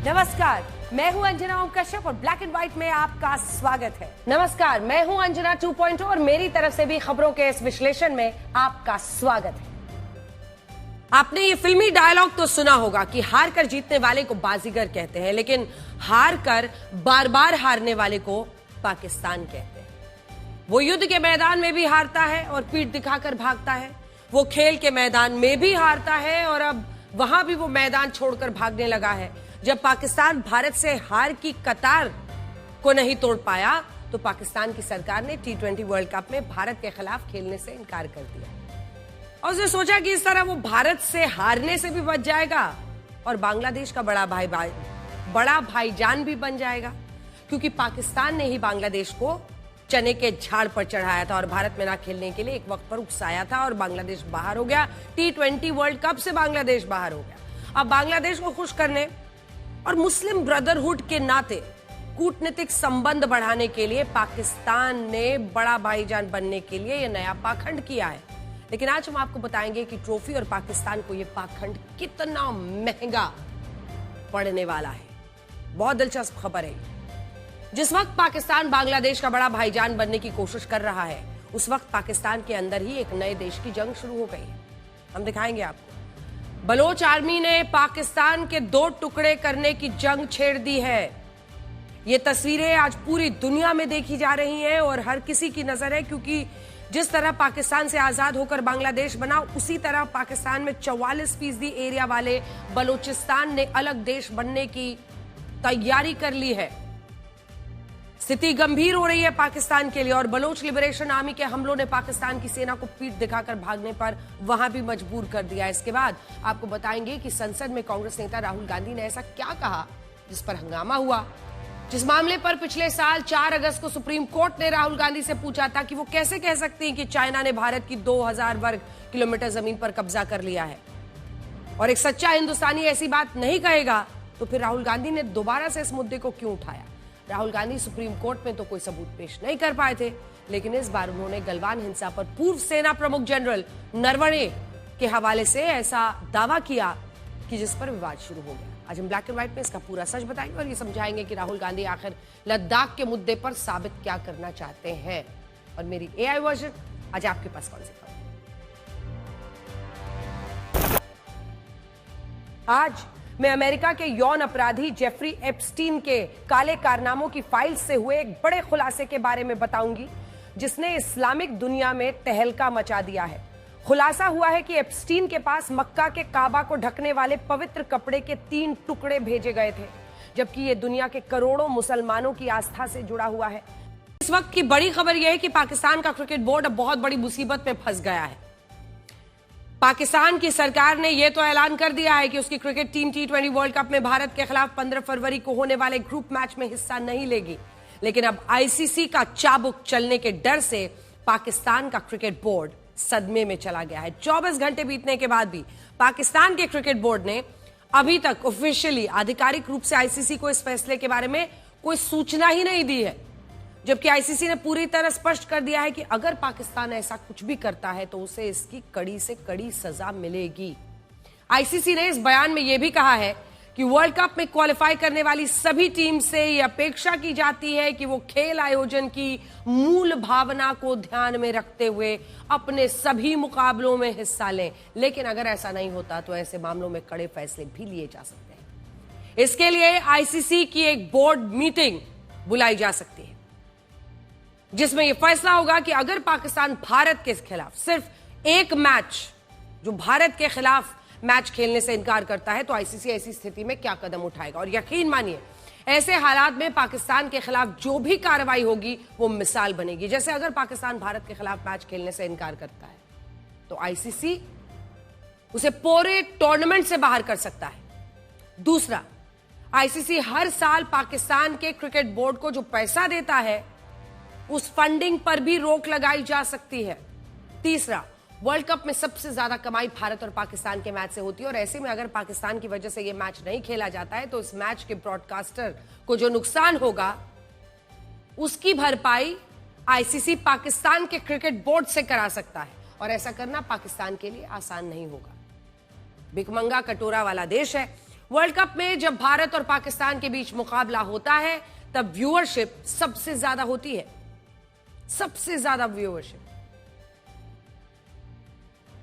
नमस्कार, मैं हूं अंजना ओम कश्यप और ब्लैक एंड व्हाइट में आपका स्वागत है। नमस्कार, मैं हूं अंजना 2.0 और मेरी तरफ से भी खबरों के इस विश्लेषण में आपका स्वागत है। आपने ये फिल्मी डायलॉग तो सुना होगा कि हार कर जीतने वाले को बाजीगर कहते हैं, लेकिन हार कर बार बार हारने वाले को पाकिस्तान कहते हैं। वो युद्ध के मैदान में भी हारता है और पीठ दिखाकर भागता है। वो खेल के मैदान में भी हारता है और अब वहां भी वो मैदान छोड़कर भागने लगा है। जब पाकिस्तान भारत से हार की कतार को नहीं तोड़ पाया तो पाकिस्तान की सरकार ने T20 वर्ल्ड कप में भारत के खिलाफ खेलने से इनकार कर दिया और उसने सोचा कि इस तरह वो भारत से हारने से भी बच जाएगा और बांग्लादेश का बड़ा भाईजान भी बन जाएगा, क्योंकि पाकिस्तान ने ही बांग्लादेश को चने के झाड़ पर चढ़ाया था और भारत में ना खेलने के लिए एक वक्त पर उकसाया था और बांग्लादेश बाहर हो गया। T20 वर्ल्ड कप से बांग्लादेश बाहर हो गया। अब बांग्लादेश को खुश करने और मुस्लिम ब्रदरहुड के नाते कूटनीतिक संबंध बढ़ाने के लिए पाकिस्तान ने बड़ा भाईजान बनने के लिए यह नया पाखंड किया है। लेकिन आज हम आपको बताएंगे कि ट्रॉफी और पाकिस्तान को यह पाखंड कितना महंगा पड़ने वाला है। बहुत दिलचस्प खबर है। जिस वक्त पाकिस्तान बांग्लादेश का बड़ा भाईजान बनने की कोशिश कर रहा है, उस वक्त पाकिस्तान के अंदर ही एक नए देश की जंग शुरू हो गई है। हम दिखाएंगे आपको। बलोच आर्मी ने पाकिस्तान के 2 टुकड़े करने की जंग छेड़ दी है। ये तस्वीरें आज पूरी दुनिया में देखी जा रही हैं और हर किसी की नजर है, क्योंकि जिस तरह पाकिस्तान से आजाद होकर बांग्लादेश बना, उसी तरह पाकिस्तान में 44% एरिया वाले बलोचिस्तान ने अलग देश बनने की तैयारी कर ली है। स्थिति गंभीर हो रही है पाकिस्तान के लिए और बलोच लिबरेशन आर्मी के हमलों ने पाकिस्तान की सेना को पीठ दिखाकर भागने पर वहां भी मजबूर कर दिया। इसके बाद आपको बताएंगे कि संसद में कांग्रेस नेता राहुल गांधी ने ऐसा क्या कहा जिस पर हंगामा हुआ। जिस मामले पर पिछले साल 4 अगस्त को सुप्रीम कोर्ट ने राहुल गांधी से पूछा था कि वो कैसे कह सकती हैं कि चाइना ने भारत की 2000 वर्ग किलोमीटर जमीन पर कब्जा कर लिया है और एक सच्चा हिंदुस्तानी ऐसी बात नहीं कहेगा, तो फिर राहुल गांधी ने दोबारा से इस मुद्दे को क्यों उठाया। राहुल गांधी सुप्रीम कोर्ट में तो कोई सबूत पेश नहीं कर पाए थे, लेकिन इस बार उन्होंने गलवान हिंसा पर पूर्व सेना प्रमुख जनरल नरवणे के हवाले से ऐसा दावा किया कि जिस पर विवाद शुरू हो गया। आज हम ब्लैक एंड व्हाइट में इसका पूरा सच बताएंगे और ये समझाएंगे कि राहुल गांधी आखिर लद्दाख के मुद्दे पर साबित क्या करना चाहते हैं। और मेरी AI वर्जन आज आपके पास कौन सी खबर। आज मैं अमेरिका के यौन अपराधी जेफरी एप्स्टीन के काले कारनामों की फाइल से हुए एक बड़े खुलासे के बारे में बताऊंगी, जिसने इस्लामिक दुनिया में तहलका मचा दिया है। खुलासा हुआ है कि एप्स्टीन के पास मक्का के काबा को ढकने वाले पवित्र कपड़े के 3 टुकड़े भेजे गए थे, जबकि ये दुनिया के करोड़ों मुसलमानों की आस्था से जुड़ा हुआ है। इस वक्त की बड़ी खबर यह है कि पाकिस्तान का क्रिकेट बोर्ड अब बहुत बड़ी मुसीबत में फंस गया है। पाकिस्तान की सरकार ने यह तो ऐलान कर दिया है कि उसकी cricket team T20 world cup में भारत के खिलाफ 15 फरवरी को होने वाले ग्रुप मैच में हिस्सा नहीं लेगी, लेकिन अब ICC का चाबुक चलने के डर से पाकिस्तान का क्रिकेट बोर्ड सदमे में चला गया है। 24 घंटे बीतने के बाद भी पाकिस्तान के क्रिकेट बोर्ड ने अभी तक ऑफिशियली आधिकारिक रूप से ICC को इस फैसले के बारे में कोई सूचना ही नहीं दी है, जबकि ICC ने पूरी तरह स्पष्ट कर दिया है कि अगर पाकिस्तान ऐसा कुछ भी करता है तो उसे इसकी कड़ी से कड़ी सजा मिलेगी। ICC ने इस बयान में यह भी कहा है कि वर्ल्ड कप में क्वालिफाई करने वाली सभी टीम से यह अपेक्षा की जाती है कि वो खेल आयोजन की मूल भावना को ध्यान में रखते हुए अपने सभी मुकाबलों में हिस्सा लें, लेकिन अगर ऐसा नहीं होता तो ऐसे मामलों में कड़े फैसले भी लिए जा सकते हैं। इसके लिए ICC की एक बोर्ड मीटिंग बुलाई जा सकती है, जिसमें यह फैसला होगा कि अगर पाकिस्तान भारत के खिलाफ सिर्फ एक मैच, जो भारत के खिलाफ मैच खेलने से इनकार करता है, तो ICC ऐसी स्थिति में क्या कदम उठाएगा। और यकीन मानिए, ऐसे हालात में पाकिस्तान के खिलाफ जो भी कार्रवाई होगी वो मिसाल बनेगी। जैसे अगर पाकिस्तान भारत के खिलाफ मैच खेलने से इनकार करता है तो ICC उसे पूरे टूर्नामेंट से बाहर कर सकता है। दूसरा, ICC हर साल पाकिस्तान के क्रिकेट बोर्ड को जो पैसा देता है उस फंडिंग पर भी रोक लगाई जा सकती है। तीसरा, वर्ल्ड कप में सबसे ज्यादा कमाई भारत और पाकिस्तान के मैच से होती है और ऐसे में अगर पाकिस्तान की वजह से यह मैच नहीं खेला जाता है तो इस मैच के ब्रॉडकास्टर को जो नुकसान होगा उसकी भरपाई ICC पाकिस्तान के क्रिकेट बोर्ड से करा सकता है और और ऐसा करना पाकिस्तान के लिए आसान नहीं होगा। भिखमंगा कटोरा वाला देश है वर्ल्ड कप में जब भारत और पाकिस्तान के बीच मुकाबला होता है तब व्यूअरशिप सबसे ज्यादा होती है, सबसे ज्यादा व्यूअरशिप।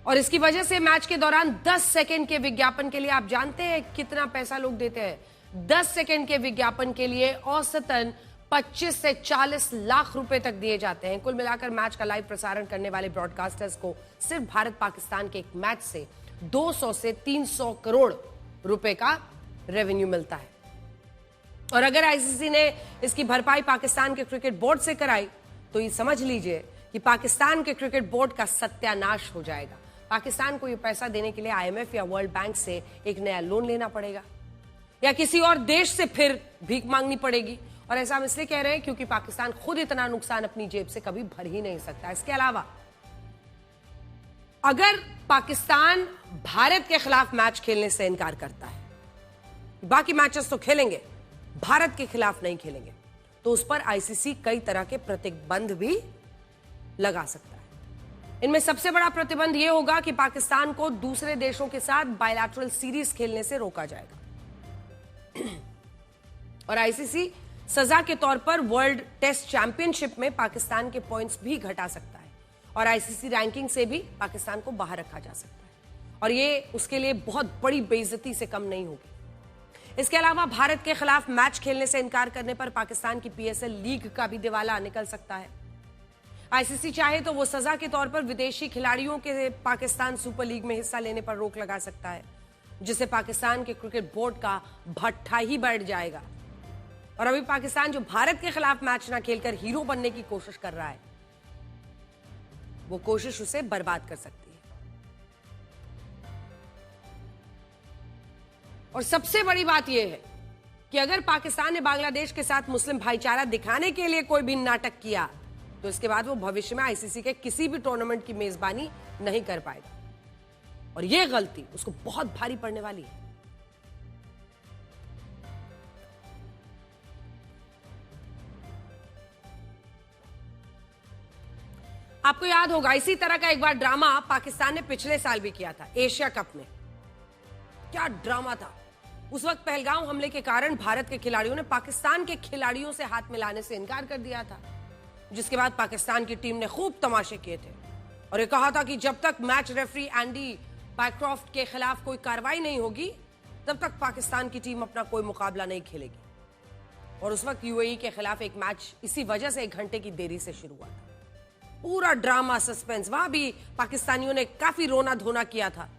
और इसकी वजह से मैच के दौरान 10 सेकंड के विज्ञापन के लिए आप जानते हैं कितना पैसा लोग देते हैं? 10 सेकंड के विज्ञापन के लिए औसतन 25 से 40 लाख रुपए तक दिए जाते हैं। कुल मिलाकर मैच का लाइव प्रसारण करने वाले ब्रॉडकास्टर्स को सिर्फ भारत पाकिस्तान के एक मैच से 200 से 300 करोड़ रुपए का रेवेन्यू मिलता है। और अगर आईसीसी ने इसकी भरपाई पाकिस्तान के क्रिकेट बोर्ड से कराई तो ये समझ लीजिए कि पाकिस्तान के क्रिकेट बोर्ड का सत्यानाश हो जाएगा। पाकिस्तान को ये पैसा देने के लिए आईएमएफ या वर्ल्ड बैंक से एक नया लोन लेना पड़ेगा या किसी और देश से फिर भीख मांगनी पड़ेगी। और ऐसा हम इसलिए कह रहे हैं क्योंकि पाकिस्तान खुद इतना नुकसान अपनी जेब से कभी भर ही नहीं सकता। इसके अलावा अगर पाकिस्तान भारत के खिलाफ मैच खेलने से इनकार करता है, बाकी मैचेस तो खेलेंगे, भारत के खिलाफ नहीं खेलेंगे, तो उस पर आईसीसी कई तरह के प्रतिबंध भी लगा सकता है। इनमें सबसे बड़ा प्रतिबंध यह होगा कि पाकिस्तान को दूसरे देशों के साथ बायलैटरल सीरीज खेलने से रोका जाएगा और आईसीसी सजा के तौर पर वर्ल्ड टेस्ट चैंपियनशिप में पाकिस्तान के पॉइंट्स भी घटा सकता है और आईसीसी रैंकिंग से भी पाकिस्तान को बाहर रखा जा सकता है और ये उसके लिए बहुत बड़ी बेइज्जती से कम नहीं होगी। इसके अलावा भारत के खिलाफ मैच खेलने से इनकार करने पर पाकिस्तान की पीएसएल लीग का भी दिवाला निकल सकता है। आईसीसी चाहे तो वो सजा के तौर पर विदेशी खिलाड़ियों के पाकिस्तान सुपर लीग में हिस्सा लेने पर रोक लगा सकता है, जिससे पाकिस्तान के क्रिकेट बोर्ड का भट्ठा ही बैठ जाएगा। और अभी पाकिस्तान जो भारत के खिलाफ मैच ना खेलकर हीरो बनने की कोशिश कर रहा है, वो कोशिश उसे बर्बाद कर सकती है। और सबसे बड़ी बात यह है कि अगर पाकिस्तान ने बांग्लादेश के साथ मुस्लिम भाईचारा दिखाने के लिए कोई भी नाटक किया तो इसके बाद वो भविष्य में आईसीसी के किसी भी टूर्नामेंट की मेजबानी नहीं कर पाएगा और यह गलती उसको बहुत भारी पड़ने वाली है। आपको याद होगा इसी तरह का एक बार ड्रामा पाकिस्तान ने पिछले साल भी किया था एशिया कप में। क्या ड्रामा था! उस वक्त पहलगाम हमले के कारण भारत के खिलाड़ियों ने पाकिस्तान के खिलाड़ियों से हाथ मिलाने से इनकार कर दिया था, जिसके बाद पाकिस्तान की टीम ने खूब तमाशे किए थे और ये कहा था कि जब तक मैच रेफरी एंडी बैक्रॉफ्ट के खिलाफ कोई कार्रवाई नहीं होगी तब तक पाकिस्तान की टीम अपना कोई मुकाबला नहीं खेलेगी। और उस वक्त यूएई के खिलाफ एक मैच इसी वजह से 1 घंटे की देरी से शुरू हुआ था। पूरा ड्रामा, सस्पेंस, वहां भी पाकिस्तानियों ने काफी रोना धोना किया था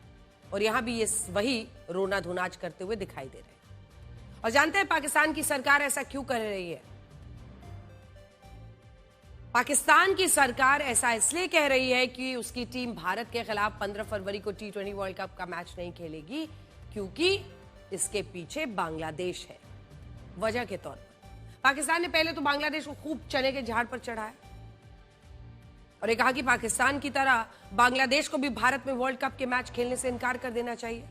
और यहां भी ये वही रोना धोना आज करते हुए दिखाई दे रहे हैं। और जानते हैं पाकिस्तान की सरकार ऐसा क्यों कर रही है? पाकिस्तान की सरकार ऐसा इसलिए कह रही है कि उसकी टीम भारत के खिलाफ 15 फरवरी को T20 वर्ल्ड कप का मैच नहीं खेलेगी क्योंकि इसके पीछे बांग्लादेश है। वजह के तौर पर पाकिस्तान ने पहले तो बांग्लादेश को खूब चने के झाड़ पर चढ़ाया और ये कहा कि पाकिस्तान की तरह बांग्लादेश को भी भारत में वर्ल्ड कप के मैच खेलने से इनकार कर देना चाहिए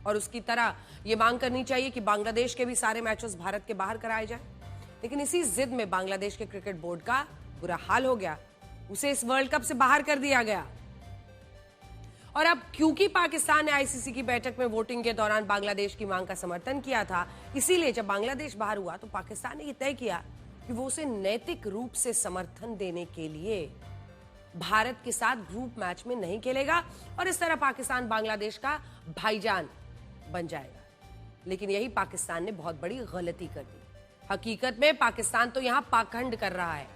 और उसकी तरह ये मांग करनी चाहिए कि बांग्लादेश के भी सारे मैचेस भारत के बाहर कराए जाएं। लेकिन इसी जिद में बांग्लादेश के क्रिकेट बोर्ड का बुरा हाल हो गया, उसे इस वर्ल्ड कप से बाहर कर दिया गया। और अब क्योंकि पाकिस्तान ने आईसीसी की बैठक में वोटिंग के दौरान बांग्लादेश की मांग का समर्थन किया था, इसीलिए जब बांग्लादेश बाहर हुआ तो पाकिस्तान ने यह तय किया कि वो उसे नैतिक रूप से समर्थन देने के लिए भारत के साथ ग्रुप मैच में नहीं खेलेगा और इस तरह पाकिस्तान बांग्लादेश का भाईजान बन जाएगा। लेकिन यही पाकिस्तान ने बहुत बड़ी गलती कर दी। हकीकत में पाकिस्तान तो यहां पाखंड कर रहा है।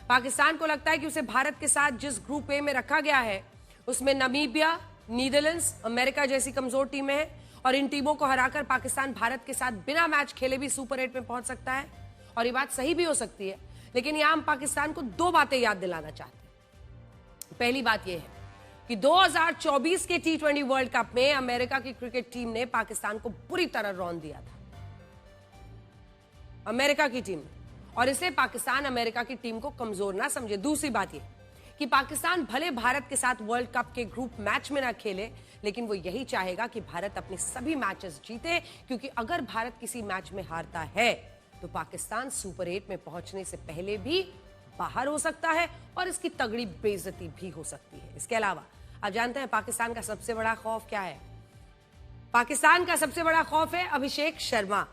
पाकिस्तान को लगता है कि उसे भारत के साथ जिस ग्रुप ए में रखा गया है उसमें नामीबिया, नीदरलैंड्स, अमेरिका जैसी कमजोर टीमें हैं और इन टीमों को हराकर पाकिस्तान भारत के साथ बिना मैच खेले भी सुपर 8 में पहुंच सकता है। और ये बात सही भी हो सकती है, लेकिन यहां हम पाकिस्तान को 2 बातें याद दिलाना चाहते हैं। पहली बात यह है कि 2024 के T20 वर्ल्ड कप में अमेरिका की क्रिकेट टीम ने पाकिस्तान को बुरी तरह रौंद दिया था, अमेरिका की टीम ने, और इसलिए पाकिस्तान अमेरिका की टीम को कमजोर ना समझे। दूसरी बात यह कि पाकिस्तान भले भारत के साथ वर्ल्ड कप के ग्रुप मैच में ना खेले, लेकिन वो यही चाहेगा कि भारत अपने सभी मैचेस जीते, क्योंकि अगर भारत किसी मैच में हारता है तो पाकिस्तान सुपर 8 में पहुंचने से पहले भी बाहर हो सकता है और इसकी तगड़ी बेइज्जती भी हो सकती है। इसके अलावा आप जानते हैं पाकिस्तान का सबसे बड़ा खौफ क्या है? पाकिस्तान का सबसे बड़ा खौफ है अभिषेक शर्मा,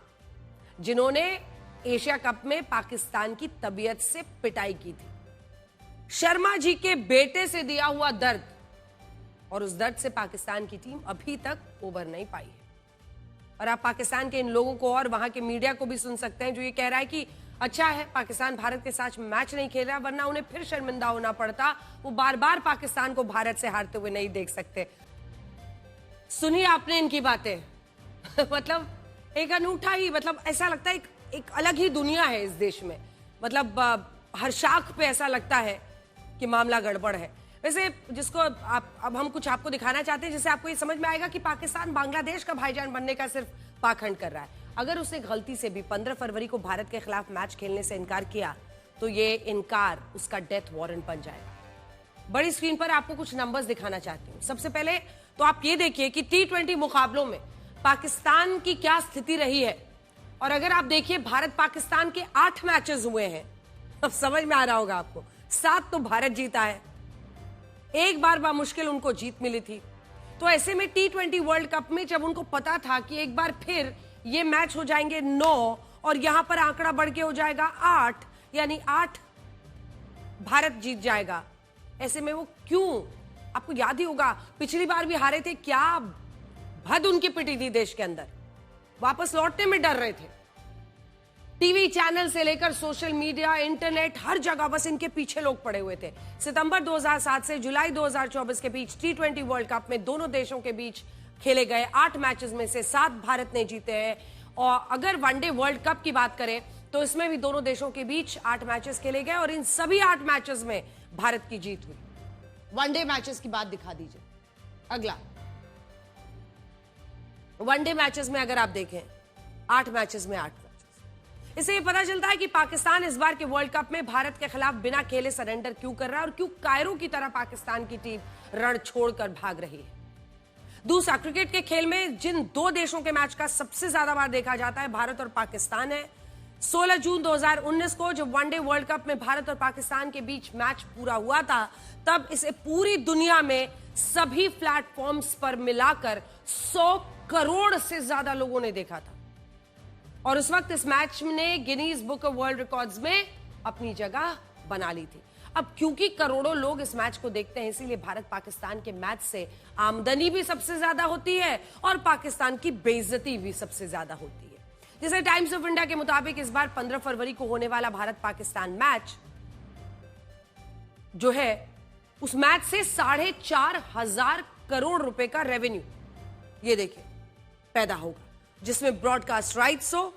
जिन्होंने एशिया कप में पाकिस्तान की तबीयत से पिटाई की थी। शर्मा जी के बेटे से दिया हुआ दर्द, और उस दर्द से पाकिस्तान की टीम अभी तक उबर नहीं पाई है। और आप पाकिस्तान के इन लोगों को और वहां के मीडिया को भी सुन सकते हैं जो ये कह रहा है कि अच्छा है पाकिस्तान भारत के साथ मैच नहीं खेल रहा, वरना उन्हें फिर शर्मिंदा होना पड़ता, वो बार बार पाकिस्तान को भारत से हारते हुए नहीं देख सकते। सुनिए आपने इनकी बातें मतलब एक अनूठा ही, मतलब ऐसा लगता है एक अलग ही दुनिया है इस देश में। मतलब हर शाख पे ऐसा लगता है कि मामला गड़बड़ है। वैसे जिसको अब हम कुछ आपको दिखाना चाहते हैं जिससे आपको ये समझ में आएगा कि पाकिस्तान बांग्लादेश का भाईजान बनने का सिर्फ पाखंड कर रहा है। अगर उसने गलती से भी 15 फरवरी को भारत के खिलाफ मैच खेलने से इनकार किया तो ये इनकार उसका डेथ वारंट बन जाएगा। बड़ी स्क्रीन पर आपको कुछ नंबर्स दिखाना चाहती हूँ। सबसे पहले तो आप ये देखिए कि T20 मुकाबलों में पाकिस्तान की क्या स्थिति रही है। और अगर आप देखिए भारत पाकिस्तान के 8 मैचेस हुए हैं, अब समझ में आ रहा होगा आपको, 7 तो भारत जीता है, एक बार बामुश्किल उनको जीत मिली थी। तो ऐसे में T20 वर्ल्ड कप में जब उनको पता था कि एक बार फिर ये मैच हो जाएंगे 9 और यहां पर आंकड़ा बढ़ के हो जाएगा 8, यानी 8 भारत जीत जाएगा, ऐसे में वो क्यों, आपको याद ही होगा पिछली बार भी हारे थे, क्या भद उनकी पिटी थी देश के अंदर, वापस लौटने में डर रहे थे। टीवी चैनल से लेकर सोशल मीडिया, इंटरनेट, हर जगह बस इनके पीछे लोग पड़े हुए थे। सितंबर 2007 से जुलाई 2024 के बीच T20 वर्ल्ड कप में दोनों देशों के बीच खेले गए 8 मैचेस में से 7 भारत ने जीते हैं। और अगर वनडे वर्ल्ड कप की बात करें तो इसमें भी दोनों देशों के बीच 8 मैचेस खेले गए और इन सभी 8 मैचेस में भारत की जीत हुई। वनडे मैचेस की बात दिखा दीजिए। अगला वनडे मैचेस में अगर आप देखें 8 मैचेस में 8 मैचेस, इससे ये पता चलता है कि पाकिस्तान इस बार के वर्ल्ड कप में भारत के खिलाफ बिना खेले सरेंडर क्यों कर रहा है और क्यों कायरो की तरह पाकिस्तान की टीम रण छोड़कर भाग रही है। दूसरा, क्रिकेट के खेल में जिन 2 देशों के मैच का सबसे ज्यादा बार देखा जाता है भारत और पाकिस्तान है। 16 जून 2019 को जब वनडे वर्ल्ड कप में भारत और पाकिस्तान के बीच मैच पूरा हुआ था, तब इसे पूरी दुनिया में सभी प्लेटफॉर्म्स पर मिलाकर 100 करोड़ से ज्यादा लोगों ने देखा था। और उस वक्त इस मैच ने Guinness book of world records में अपनी जगह बना ली थी। अब क्योंकि करोड़ों लोग इस मैच को देखते हैं, इसीलिए भारत पाकिस्तान के मैच से आमदनी भी सबसे ज्यादा होती है और पाकिस्तान की बेइज्जती भी सबसे ज्यादा होती है। जैसे टाइम्स ऑफ इंडिया के मुताबिक इस बार 15 फरवरी को होने वाला भारत पाकिस्तान मैच जो है, उस मैच से 4,500 करोड़ रुपए का रेवेन्यू, ये देखिए, पैदा होगा, जिसमें ब्रॉडकास्ट राइट्स हो,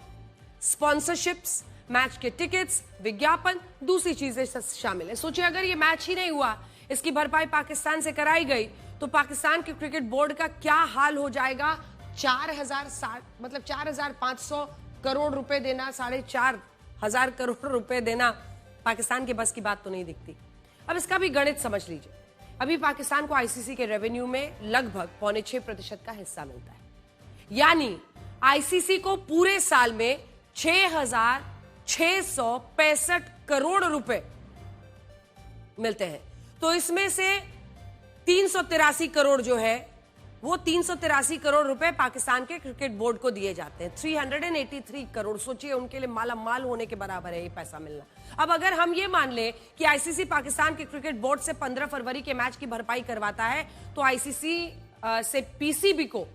स्पॉन्सरशिप्स, मैच के टिकट्स, विज्ञापन, दूसरी चीजें शामिल है। सोचिए अगर ये मैच ही नहीं हुआ, इसकी भरपाई पाकिस्तान से कराई गई तो पाकिस्तान के क्रिकेट बोर्ड का क्या हाल हो जाएगा। 4,500 करोड़ रुपए देना, 4,500 करोड़ रुपए देना पाकिस्तान के बस की बात तो नहीं दिखती। अब इसका भी गणित समझ लीजिए। अभी पाकिस्तान को आईसीसी के रेवेन्यू में लगभग 5.25% का हिस्सा मिलता है, यानी आईसीसी को पूरे साल में 6,665 करोड़ रुपए मिलते हैं। तो इसमें से 383 करोड़ जो है, वो 383 करोड़ रुपए पाकिस्तान के क्रिकेट बोर्ड को दिए जाते हैं। 383 करोड़, सोचिए उनके लिए माला माल होने के बराबर है ये पैसा मिलना। अब अगर हम ये मान ले कि आईसीसी पाकिस्तान के क्रिकेट बोर्ड से 15 फरवरी के मैच की भरपाई करवाता है, तो आईसीसी से पीसीबी को,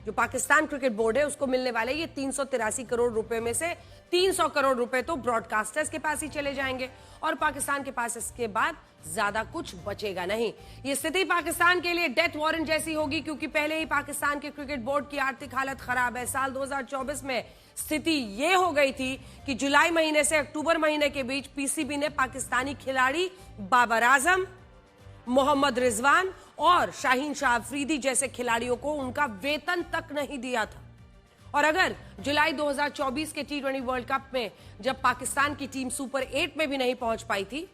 जो पाकिस्तान क्रिकेट बोर्ड है, उसको मिलने वाले ये 383 करोड़ रुपए में से 300 करोड़ रुपए तो ब्रॉडकास्टर्स के पास ही चले जाएंगे और पाकिस्तान के पास इसके बाद ज्यादा कुछ बचेगा नहीं। ये स्थिति पाकिस्तान के लिए डेथ वारंट जैसी होगी, क्योंकि पहले ही पाकिस्तान के क्रिकेट बोर्ड की आर्थिक हालत खराब है। साल 2024 में स्थिति ये हो गई थी कि जुलाई महीने से अक्टूबर महीने के बीच पीसीबी ने पाकिस्तानी खिलाड़ी बाबर आजम, मोहम्मद रिजवान और शाहीन शाह अफरीदी जैसे खिलाड़ियों को उनका वेतन तक नहीं दिया था। और अगर जुलाई 2024 के T20 वर्ल्ड कप में जब पाकिस्तान की टीम सुपर 8 में भी नहीं पहुंच पाई थी,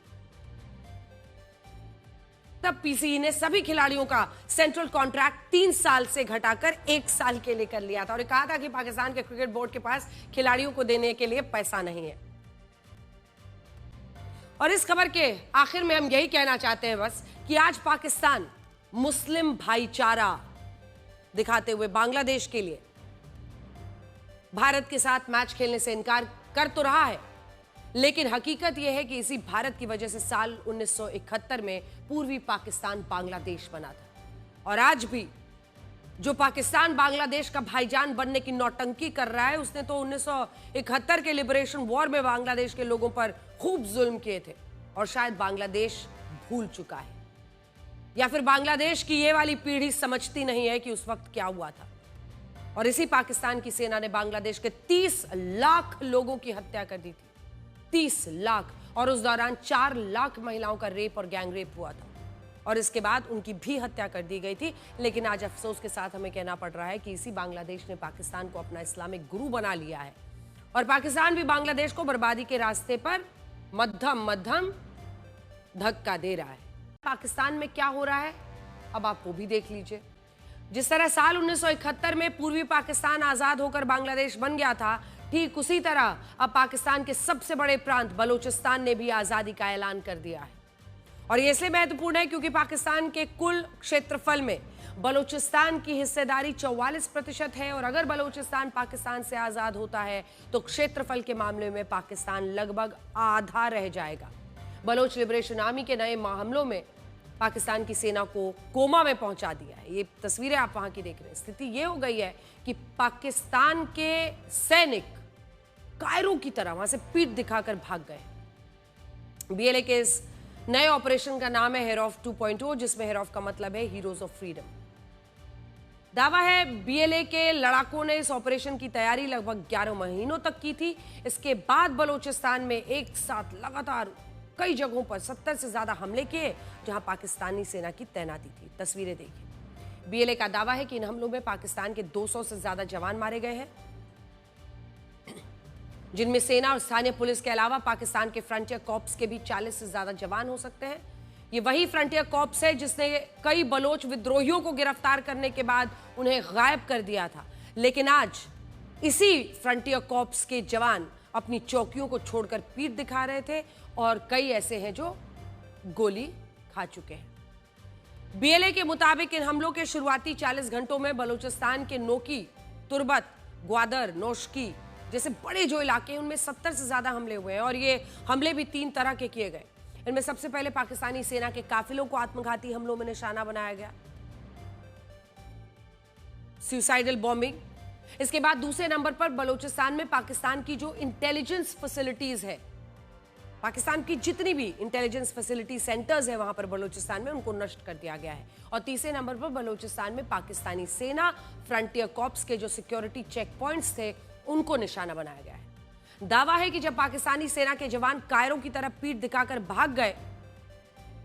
तब पीसीबी ने सभी खिलाड़ियों का सेंट्रल कॉन्ट्रैक्ट 3 साल से घटाकर 1 साल के लिए कर लिया था और कहा था कि पाकिस्तान के क्रिकेट बोर्ड के पास खिलाड़ियों को देने के लिए पैसा नहीं है। और इस खबर के आखिर में हम यही कहना चाहते हैं बस कि आज पाकिस्तान मुस्लिम भाईचारा दिखाते हुए बांग्लादेश के लिए भारत के साथ मैच खेलने से इनकार कर तो रहा है, लेकिन हकीकत यह है कि इसी भारत की वजह से साल 1971 में पूर्वी पाकिस्तान बांग्लादेश बना था। और आज भी जो पाकिस्तान बांग्लादेश का भाईजान बनने की नौटंकी कर रहा है, उसने तो 1971 के लिबरेशन वॉर में बांग्लादेश के लोगों पर खूब जुल्म किए थे और शायद बांग्लादेश भूल चुका है, या फिर बांग्लादेश की ये वाली पीढ़ी समझती नहीं है कि उस वक्त क्या हुआ था। और इसी पाकिस्तान की सेना ने बांग्लादेश के 30 लाख लोगों की हत्या कर दी थी, 30 लाख, और उस दौरान 4 लाख महिलाओं का रेप और गैंग रेप हुआ था और इसके बाद उनकी भी हत्या कर दी गई थी। लेकिन आज अफसोस के साथ हमें कहना पड़ रहा है कि इसी बांग्लादेश ने पाकिस्तान को अपना इस्लामिक गुरु बना लिया है और पाकिस्तान भी बांग्लादेश को बर्बादी के रास्ते पर मध्यम मध्यम धक्का दे रहा है। पाकिस्तान में क्या हो रहा है अब आप वो भी देख लीजिए। जिस तरह साल 1971 में पूर्वी पाकिस्तान आजाद होकर बांग्लादेश बन गया था, ठीक उसी तरह अब पाकिस्तान के सबसे बड़े प्रांत बलूचिस्तान ने भी आजादी का ऐलान कर दिया है। और ये इसलिए महत्वपूर्ण है क्योंकि पाकिस्तान के कुल क्षेत्रफल में बलूचिस्तान की हिस्सेदारी 44% है और अगर बलूचिस्तान पाकिस्तान से आजाद होता है तो क्षेत्रफल के मामले में पाकिस्तान लगभग आधा रह जाएगा। बलोच लिबरेशन आर्मी के नए हमलों में पाकिस्तान की सेना को कोमा में पहुंचा दिया है। ये तस्वीरें आप वहां की देख रहे हैं। स्थिति ये हो गई है कि पाकिस्तान के सैनिक कायरों की तरह वहां से पीठ दिखाकर भाग गए। बीएलए के इस नए ऑपरेशन का नाम है हेरोफ 2.0, जिसमें हेरोफ का मतलब है हीरोज ऑफ फ्रीडम। दावा है बीएलए के लड़ाकों ने इस ऑपरेशन की तैयारी लगभग 11 महीनों तक की थी। इसके बाद बलूचिस्तान में एक साथ लगातार कई जगहों पर 70 से ज्यादा हमले किए जहां पाकिस्तानी सेना की तैनाती थी। तस्वीरें देखिए। बीएलए का दावा है कि इन हमलों में पाकिस्तान के 200 से ज्यादा जवान मारे गए हैं, जिनमें सेना और स्थानीय पुलिस के अलावा पाकिस्तान के फ्रंटियर कॉर्प्स के भी 40 से ज्यादा जवान हो सकते हैं। ये वही फ्रंटियर कॉर्प्स है जिसने कई बलोच विद्रोहियों को गिरफ्तार करने के बाद उन्हें गायब कर दिया था। लेकिन आज इसी फ्रंटियर कॉर्प्स के जवान अपनी चौकियों को छोड़कर पीठ दिखा रहे थे और कई ऐसे हैं जो गोली खा चुके हैं। बीएलए के मुताबिक इन हमलों के शुरुआती 40 घंटों में बलूचिस्तान के नोकी, तुर्बत, ग्वादर, नौशकी जैसे बड़े जो इलाके हैं उनमें 70 से ज्यादा हमले हुए हैं और ये हमले भी 3 तरह के किए गए। इनमें सबसे पहले पाकिस्तानी सेना के काफिलों को आत्मघाती हमलों में निशाना बनाया गया, सुसाइडल बॉम्बिंग। इसके बाद दूसरे नंबर पर बलूचिस्तान में पाकिस्तान की जो इंटेलिजेंस फैसिलिटीज है, पाकिस्तान की जितनी भी इंटेलिजेंस फैसिलिटी सेंटर्स है वहां पर बलूचिस्तान में, उनको नष्ट कर दिया गया है। और तीसरे नंबर पर बलूचिस्तान में पाकिस्तानी सेना, फ्रंटियर कॉर्प्स के जो सिक्योरिटी चेक पॉइंट्स थे उनको निशाना बनाया गया है। दावा है कि जब पाकिस्तानी सेना के जवान कायरों की तरफ पीठ दिखाकर भाग गए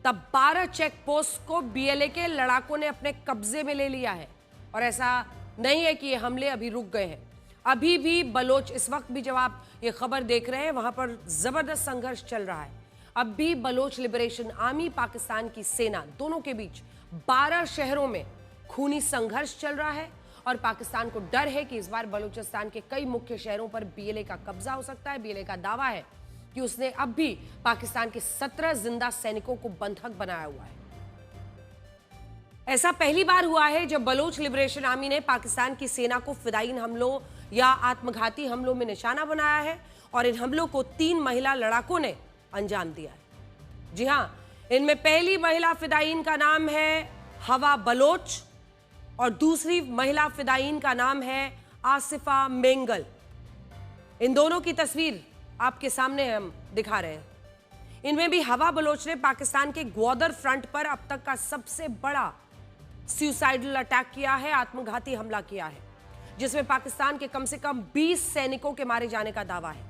तब 12 चेक पोस्ट को बीएलए के लड़ाकों ने अपने कब्जे में ले लिया है। और ऐसा नहीं है कि ये हमले अभी रुक गए हैं, अभी भी बलोच, इस वक्त भी जब आप ये खबर देख रहे हैं वहां पर जबरदस्त संघर्ष चल रहा है। अब भी बलोच लिबरेशन आर्मी, पाकिस्तान की सेना, दोनों के बीच 12 शहरों में खूनी संघर्ष चल रहा है और पाकिस्तान को डर है कि इस बार बलूचिस्तान के कई मुख्य शहरों पर बीएलए का कब्जा हो सकता है। बीएलए का दावा है कि उसने अब भी पाकिस्तान के 17 जिंदा सैनिकों को बंधक बनाया हुआ है। ऐसा पहली बार हुआ है जब बलोच लिबरेशन आर्मी ने पाकिस्तान की सेना को फिदायीन हमलों या आत्मघाती हमलों में निशाना बनाया है और इन हमलों को 3 महिला लड़ाकों ने अंजाम दिया है। जी हां, इनमें पहली महिला फिदायीन का नाम है हवा बलोच और दूसरी महिला फिदायीन का नाम है आसिफा मेंगल। इन दोनों की तस्वीर आपके सामने हम दिखा रहे हैं। इनमें भी हवा बलोच ने पाकिस्तान के ग्वादर फ्रंट पर अब तक का सबसे बड़ा सुसाइडल अटैक किया है, आत्मघाती हमला किया है, जिसमें पाकिस्तान के कम से कम 20 सैनिकों के मारे जाने का दावा है।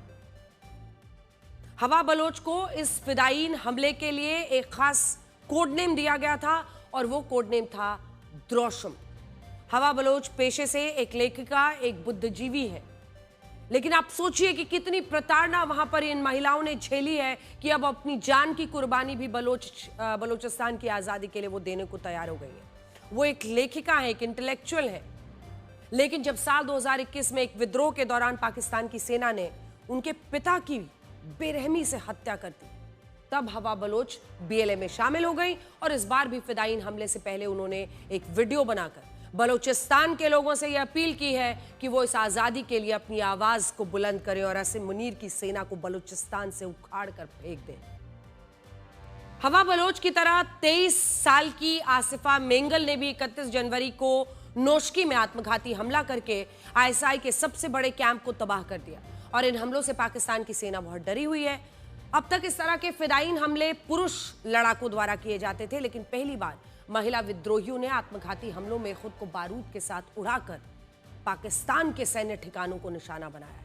हवा बलोच को इस फिदायीन हमले के लिए एक खास कोड नेम दिया गया था और वो कोड नेम था द्रोशम। हवा बलोच पेशे से एक लेखिका, एक बुद्धिजीवी है, लेकिन आप सोचिए कि कितनी प्रताड़ना वहां पर इन महिलाओं ने झेली है कि अब अपनी जान की कुर्बानी भी बलूचिस्तान की आजादी के लिए वो देने को तैयार हो गई है। वो एक लेखिका है, एक इंटेलेक्चुअल है, लेकिन जब साल 2021 में एक विद्रोह के दौरान पाकिस्तान की सेना ने उनके पिता की बेरहमी से हत्या कर दी, तब हवा बलोच बीएलए में शामिल हो गई और इस बार भी फिदायीन हमले से पहले उन्होंने एक वीडियो बनाकर बलूचिस्तान के लोगों से यह अपील की है कि वो इस आज़ादी के लिए अपनी आवाज़ को बुलंद करें और असीम मुनीर की सेना को बलूचिस्तान से उखाड़ कर फेंक दें। हवा बलोच की तरह 23 साल की आसिफा मेंगल ने भी 31 जनवरी को नोशकी में आत्मघाती हमला करके आईएसआई के सबसे बड़े कैंप को तबाह कर दिया और इन हमलों से पाकिस्तान की सेना बहुत डरी हुई है। अब तक इस तरह के फिदायीन हमले पुरुष लड़ाकों द्वारा किए जाते थे, लेकिन पहली बार महिला विद्रोहियों ने आत्मघाती हमलों में खुद को बारूद के साथ उड़ाकर पाकिस्तान के सैन्य ठिकानों को निशाना बनाया है।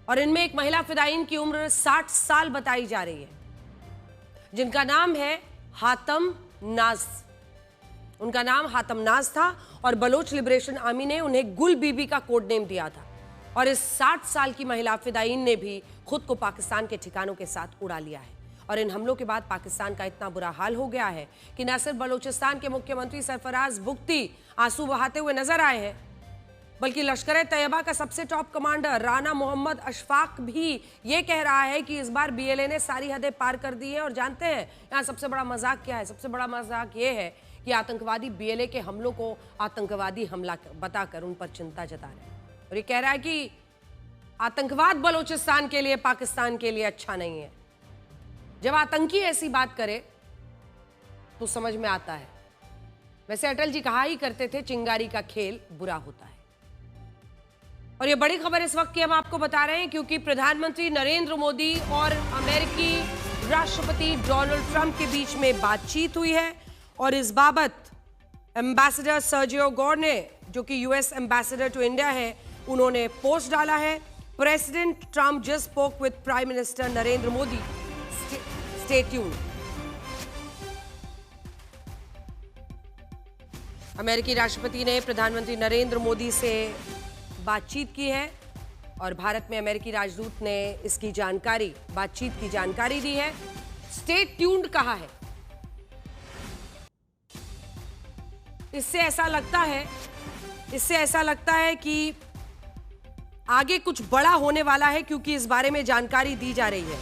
और इनमें एक महिला फिदायीन की उम्र 60 साल बताई जा रही है, जिनका नाम है हातम नाज। उनका नाम हातम नाज था और बलोच लिबरेशन आर्मी ने उन्हें गुल बीबी का कोड नेम दिया था। और इस 60 साल की महिला फिदायीन ने भी खुद को पाकिस्तान के ठिकानों के साथ उड़ा लिया है। और इन हमलों के बाद पाकिस्तान का इतना बुरा हाल हो गया है कि न सिर्फ बलूचिस्तान के मुख्यमंत्री सरफराज बुख्ती आंसू बहाते हुए नजर आए हैं, बल्कि लश्कर तैयबा का सबसे टॉप कमांडर राना मोहम्मद अशफाक भी ये कह रहा है कि इस बार बीएलए ने सारी हदें पार कर दी हैं। और जानते हैं यहाँ सबसे बड़ा मजाक क्या है? सबसे बड़ा मजाक ये है कि आतंकवादी बीएलए के हमलों को आतंकवादी हमला बताकर उन पर चिंता जता रहे हैं और ये कह रहा है कि आतंकवाद बलूचिस्तान के लिए, पाकिस्तान के लिए अच्छा नहीं है। जब आतंकी ऐसी बात करे तो समझ में आता है। वैसे अटल जी कहा ही करते थे, चिंगारी का खेल बुरा होता है। और ये बड़ी खबर इस वक्त की हम आपको बता रहे हैं क्योंकि प्रधानमंत्री नरेंद्र मोदी और अमेरिकी राष्ट्रपति डोनाल्ड ट्रंप के बीच में बातचीत हुई है और इस बाबत एम्बेसडर सर्जियो गौर ने, जो कि यूएस एम्बेसडर टू इंडिया है, उन्होंने पोस्ट डाला है। President Trump just spoke with prime minister Narendra Modi, stay tuned. अमेरिकी राष्ट्रपति ने प्रधानमंत्री नरेंद्र मोदी से बातचीत की है और भारत में अमेरिकी राजदूत ने इसकी जानकारी, बातचीत की जानकारी दी है। स्टे ट्यून्ड कहा है। इससे ऐसा लगता है कि आगे कुछ बड़ा होने वाला है क्योंकि इस बारे में जानकारी दी जा रही है।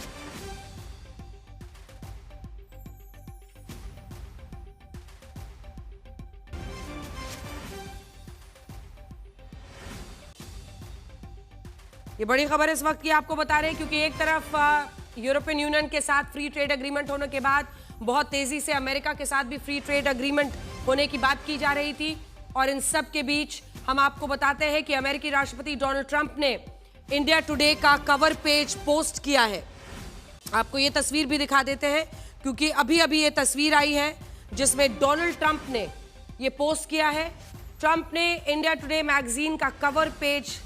ये बड़ी खबर इस वक्त की आपको बता रहे हैं क्योंकि एक तरफ यूरोपियन यूनियन के साथ फ्री ट्रेड एग्रीमेंट होने के बाद बहुत तेजी से अमेरिका के साथ भी फ्री ट्रेड एग्रीमेंट होने की बात की जा रही थी और इन सब के बीच हम आपको बताते हैं कि अमेरिकी राष्ट्रपति डोनाल्ड ट्रंप ने इंडिया टुडे का कवर पेज पोस्ट किया है। आपको ये तस्वीर भी दिखा देते हैं क्योंकि अभी अभी ये तस्वीर आई है जिसमें डोनाल्ड ट्रंप ने ये पोस्ट किया है। ट्रंप ने इंडिया टुडे मैगजीन का कवर पेज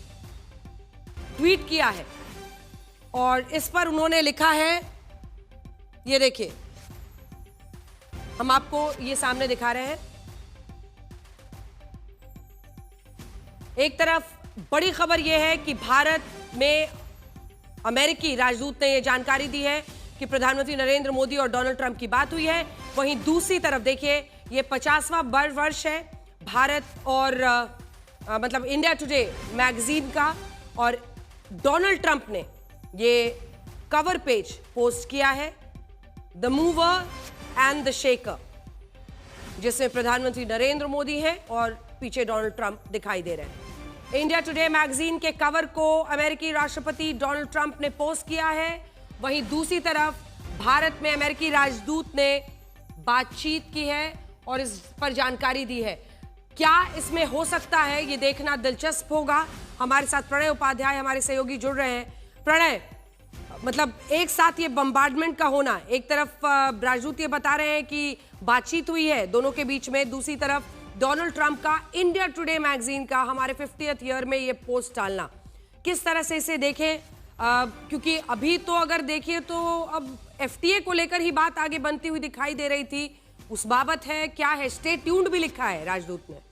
ट्वीट किया है और इस पर उन्होंने लिखा है, ये देखिए, हम आपको ये सामने दिखा रहे हैं। एक तरफ बड़ी खबर यह है कि भारत में अमेरिकी राजदूत ने यह जानकारी दी है कि प्रधानमंत्री नरेंद्र मोदी और डोनाल्ड ट्रंप की बात हुई है। वहीं दूसरी तरफ देखिए, यह 50वां वर्ष है भारत और मतलब इंडिया टुडे मैगजीन का और डोनाल्ड ट्रंप ने ये कवर पेज पोस्ट किया है, the mover and the shaker, जिसमें प्रधानमंत्री नरेंद्र मोदी हैं और पीछे डोनाल्ड ट्रंप दिखाई दे रहे हैं। इंडिया टुडे मैगजीन के कवर को अमेरिकी राष्ट्रपति डोनाल्ड ट्रंप ने पोस्ट किया है। वहीं दूसरी तरफ भारत में अमेरिकी राजदूत ने बातचीत की है और इस पर जानकारी दी है। क्या इसमें हो सकता है, ये देखना दिलचस्प होगा। हमारे साथ प्रणय उपाध्याय, हमारे सहयोगी, जुड़ रहे हैं। प्रणय, मतलब एक साथ ये बम्बार्डमेंट का होना, एक तरफ राजदूत ये बता रहे हैं कि बातचीत हुई है दोनों के बीच में, दूसरी तरफ डोनाल्ड ट्रंप का इंडिया टुडे मैगजीन का हमारे 50th ईयर में ये पोस्ट डालना, किस तरह से इसे देखें? क्योंकि अभी तो अगर देखिए तो अब एफटीए को लेकर ही बात आगे बनती हुई दिखाई दे रही थी, उस बाबत है क्या है? स्टे ट्यून्ड भी लिखा है राजदूत ने।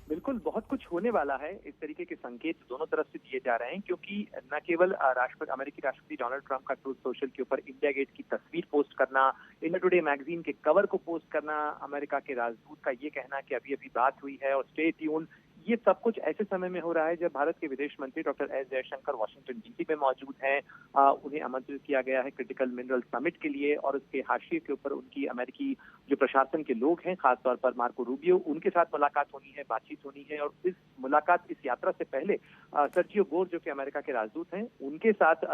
बिल्कुल, बहुत कुछ होने वाला है। इस तरीके के संकेत दोनों तरफ से दिए जा रहे हैं क्योंकि न केवल अमेरिकी राष्ट्रपति डोनाल्ड ट्रंप का ट्रूथ सोशल के ऊपर इंडिया गेट की तस्वीर पोस्ट करना, इंडिया टुडे मैगजीन के कवर को पोस्ट करना, अमेरिका के राजदूत का ये कहना कि अभी अभी बात हुई है और स्टे ट्यून, ये सब कुछ ऐसे समय में हो रहा है जब भारत के विदेश मंत्री doctor S Jaishankar Washington DC में मौजूद हैं। उन्हें आमंत्रित किया गया है क्रिटिकल मिनरल समिट के लिए, और उसके हाशिए के ऊपर उनकी अमेरिकी जो प्रशासन के लोग हैं, खासतौर पर मार्को रूबियो, उनके साथ मुलाकात होनी है, बातचीत होनी है। और इस मुलाकात, इस यात्रा से पहले सर्जियो गोर जो कि अमेरिका के राजदूत हैं, उनके साथ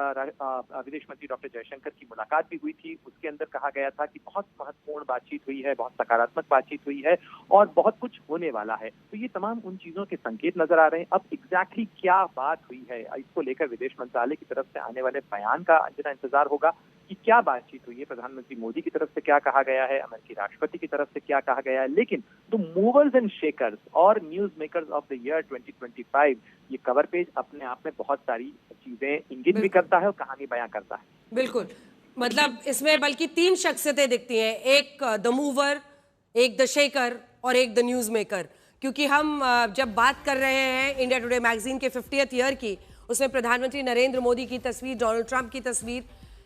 विदेश मंत्री डॉक्टर जयशंकर की मुलाकात भी हुई थी। उसके अंदर कहा गया था कि बहुत महत्वपूर्ण बातचीत हुई है, बहुत सकारात्मक बातचीत हुई है और बहुत कुछ होने वाला है। तो ये तमाम उन चीजों के संकेत नजर आ रहे हैं। अब एग्जैक्टली क्या बात हुई है, इसको लेकर विदेश मंत्रालय की तरफ से आने वाले बयान का अंजना इंतजार होगा कि क्या बातचीत हुई है। प्रधानमंत्री मोदी की तरफ से क्या कहा गया है, अमेरिकी राष्ट्रपति की तरफ से क्या कहा गया है। लेकिन द मूवर्स एंड शेकर्स और news makers of the year 2025, ये कवर पेज अपने आप में बहुत सारी चीजें इंगित भी करता है और कहानी बयां करता है। बिल्कुल, मतलब इसमें बल्कि 3 शख्सियतें दिखती हैं, एक द मूवर, एक द शेकर और एक द न्यूज मेकर। क्योंकि हम जब बात कर रहे हैं इंडिया टुडे मैगजीन के 50th ईयर की, उसमें प्रधानमंत्री नरेंद्र मोदी की तस्वीर, डोनाल्ड ट्रंप की तस्वीर।